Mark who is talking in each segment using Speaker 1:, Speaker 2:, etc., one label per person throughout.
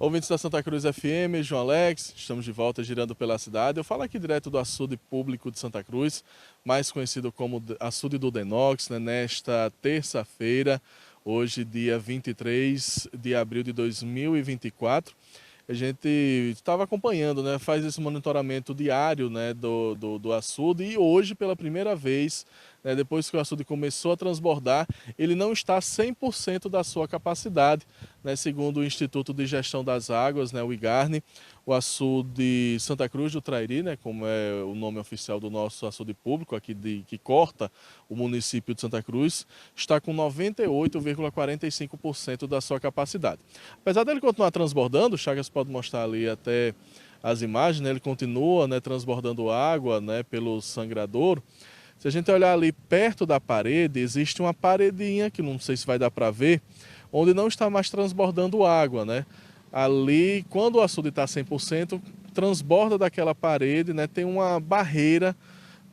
Speaker 1: Ouvintes da Santa Cruz FM, João Alex, estamos de volta girando pela cidade. Eu falo aqui direto do açude público de Santa Cruz, mais conhecido como açude do Denox, né? Nesta terça-feira, hoje dia 23 de abril de 2024. A gente estava acompanhando, né? Faz esse monitoramento diário, né? do açude, e hoje, pela primeira vez, né? Depois que o açude começou a transbordar, ele não está 100% da sua capacidade, né? Segundo o Instituto de Gestão das Águas, né? O IGARNE, o açude Santa Cruz do Trairi, né? Como é o nome oficial do nosso açude público aqui que corta o município de Santa Cruz, está com 98,45% da sua capacidade. Apesar dele continuar transbordando, o Chagas pode mostrar ali até as imagens, né? Ele continua, né, transbordando água, né, pelo sangradouro. Se a gente olhar ali perto da parede, existe uma paredinha, que não sei se vai dar para ver, onde não está mais transbordando água, né? Ali, quando o açude está 100%, transborda daquela parede, né? Tem uma barreira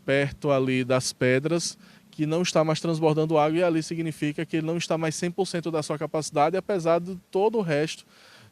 Speaker 1: perto ali das pedras que não está mais transbordando água, e ali significa que ele não está mais 100% da sua capacidade, apesar de todo o resto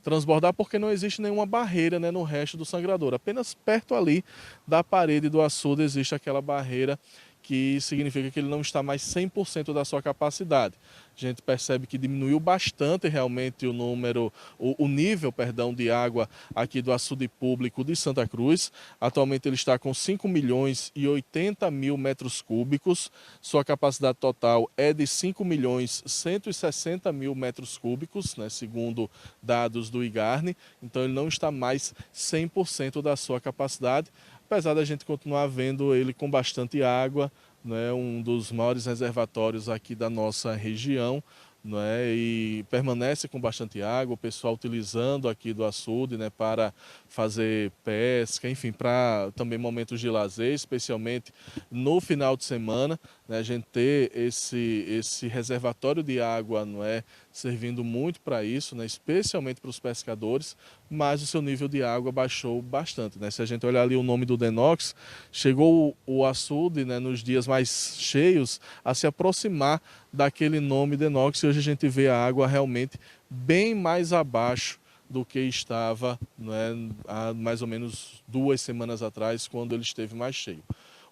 Speaker 1: transbordar, porque não existe nenhuma barreira, né, no resto do sangrador. Apenas perto ali da parede do açude existe aquela barreira, que significa que ele não está mais 100% da sua capacidade. A gente percebe que diminuiu bastante realmente o nível, perdão, de água aqui do açude público de Santa Cruz. Atualmente ele está com 5 milhões e 80 mil metros cúbicos. Sua capacidade total é de 5 milhões 160 mil metros cúbicos, né, segundo dados do IGARNE. Então ele não está mais 100% da sua capacidade, apesar da gente continuar vendo ele com bastante água, né, um dos maiores reservatórios aqui da nossa região, né, e permanece com bastante água, o pessoal utilizando aqui do açude, né, para fazer pesca, enfim, para também momentos de lazer, especialmente no final de semana, né, a gente ter esse reservatório de água, não é, servindo muito para isso, né, especialmente para os pescadores, mas o seu nível de água baixou bastante, né? Se a gente olhar ali o nome do Denox, chegou o açude, né, nos dias mais cheios a se aproximar daquele nome Denox, e hoje a gente vê a água realmente bem mais abaixo do que estava, né, há mais ou menos 2 semanas atrás, quando ele esteve mais cheio.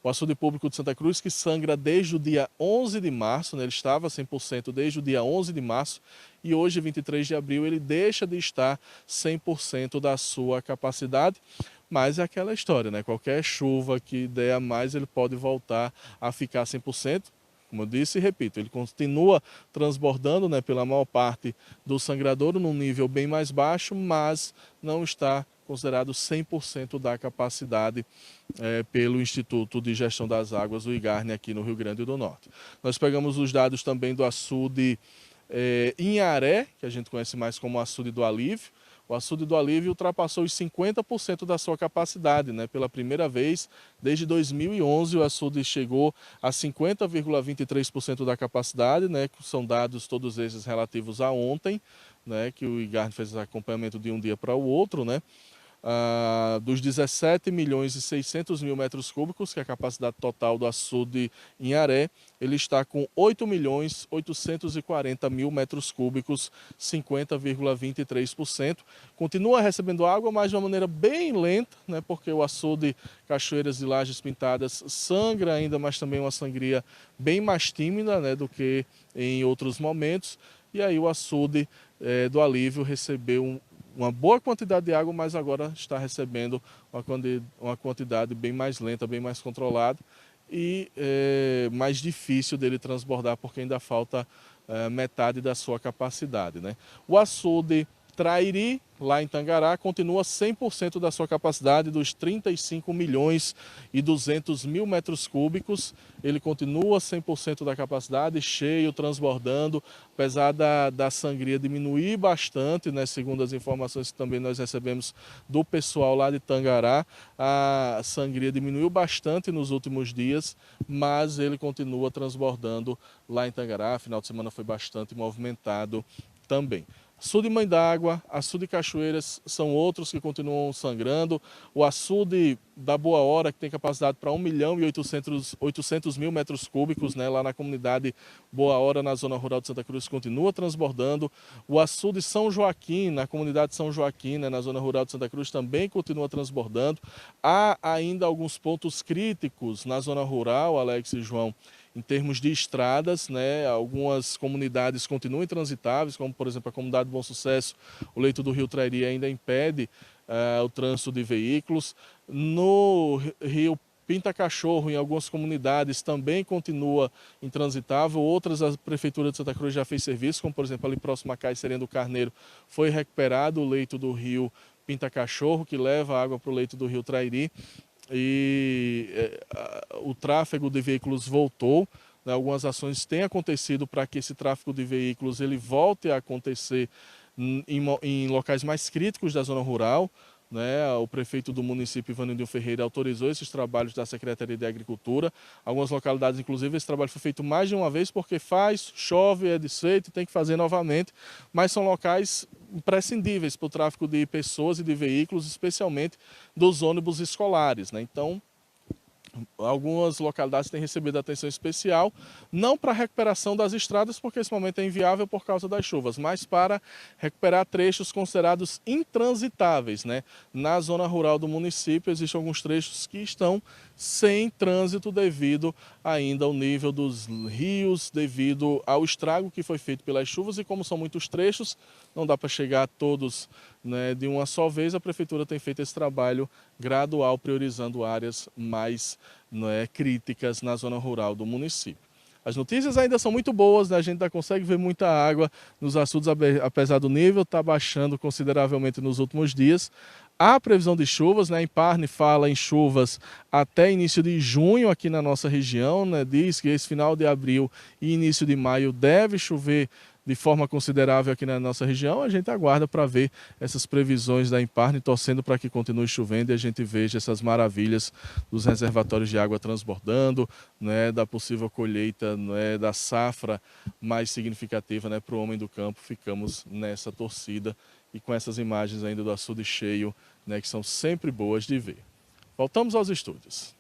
Speaker 1: O açude público de Santa Cruz, que sangra desde o dia 11 de março, né, ele estava 100% desde o dia 11 de março, e hoje, 23 de abril, ele deixa de estar 100% da sua capacidade. Mas é aquela história, né? Qualquer chuva que der a mais, ele pode voltar a ficar 100%. Como eu disse e repito, ele continua transbordando, né, pela maior parte do sangradouro num nível bem mais baixo, mas não está considerado 100% da capacidade pelo Instituto de Gestão das Águas, o IGARNE, aqui no Rio Grande do Norte. Nós pegamos os dados também do açude Inharé, que a gente conhece mais como açude do Alívio. O açude do Alívio ultrapassou os 50% da sua capacidade, né? Pela primeira vez desde 2011, o açude chegou a 50,23% da capacidade, né? São dados todos esses relativos a ontem, né? Que o IGARNE fez acompanhamento de um dia para o outro, né? Dos 17 milhões e 600 mil metros cúbicos, que é a capacidade total do açude Inharé, ele está com 8 milhões 840 mil metros cúbicos, 50,23%. Continua recebendo água, mas de uma maneira bem lenta, né, porque o açude Cachoeiras e Lajes Pintadas sangra ainda, mas também uma sangria bem mais tímida, né, do que em outros momentos. E aí o açude do Alívio recebeu uma boa quantidade de água, mas agora está recebendo uma quantidade bem mais lenta, bem mais controlada, e mais difícil dele transbordar, porque ainda falta metade da sua capacidade, né? O açude Trairi, lá em Tangará, continua 100% da sua capacidade, dos 35 milhões e 200 mil metros cúbicos. Ele continua 100% da capacidade, cheio, transbordando, apesar da sangria diminuir bastante, né, segundo as informações que também nós recebemos do pessoal lá de Tangará. A sangria diminuiu bastante nos últimos dias, mas ele continua transbordando lá em Tangará. Final de semana foi bastante movimentado também. Açude Mãe d'Água, Açude Cachoeiras são outros que continuam sangrando. O açude da Boa Hora, que tem capacidade para 1.800.000 metros cúbicos, né, lá na comunidade Boa Hora, na zona rural de Santa Cruz, continua transbordando. O açude São Joaquim, na comunidade São Joaquim, né, na zona rural de Santa Cruz, também continua transbordando. Há ainda alguns pontos críticos na zona rural, Alex e João, em termos de estradas, né, algumas comunidades continuam intransitáveis, como por exemplo a comunidade Bom Sucesso, o leito do Rio Trairi ainda impede o trânsito de veículos. No rio Pinta Cachorro, em algumas comunidades, também continua intransitável. Outras, a Prefeitura de Santa Cruz já fez serviço, como por exemplo ali próximo a Caiçerém do Carneiro, foi recuperado o leito do rio Pinta Cachorro, que leva água para o leito do rio Trairi. E o tráfego de veículos voltou, né? Algumas ações têm acontecido para que esse tráfego de veículos ele volte a acontecer em locais mais críticos da zona rural, né? O prefeito do município, Ivanildo Ferreira, autorizou esses trabalhos da Secretaria de Agricultura. Algumas localidades, inclusive, esse trabalho foi feito mais de uma vez, porque chove, é desfeito e tem que fazer novamente, mas são locais imprescindíveis para o tráfego de pessoas e de veículos, especialmente dos ônibus escolares, né? Então, algumas localidades têm recebido atenção especial, não para a recuperação das estradas, porque esse momento é inviável por causa das chuvas, mas para recuperar trechos considerados intransitáveis, né? Na zona rural do município existem alguns trechos que estão sem trânsito devido ainda ao nível dos rios, devido ao estrago que foi feito pelas chuvas, e como são muitos trechos, não dá para chegar a todos, né, de uma só vez. A Prefeitura tem feito esse trabalho gradual, priorizando áreas mais, né, críticas na zona rural do município. As notícias ainda são muito boas, né? A gente ainda consegue ver muita água nos açudes, apesar do nível estar baixando consideravelmente nos últimos dias. Há previsão de chuvas, né? A Imparne fala em chuvas até início de junho aqui na nossa região, né? Diz que esse final de abril e início de maio deve chover de forma considerável aqui na nossa região. A gente aguarda para ver essas previsões da Imparne, torcendo para que continue chovendo e a gente veja essas maravilhas dos reservatórios de água transbordando, né, da possível colheita, né, da safra mais significativa, né, para o homem do campo. Ficamos nessa torcida e com essas imagens ainda do açude cheio, né, que são sempre boas de ver. Voltamos aos estúdios.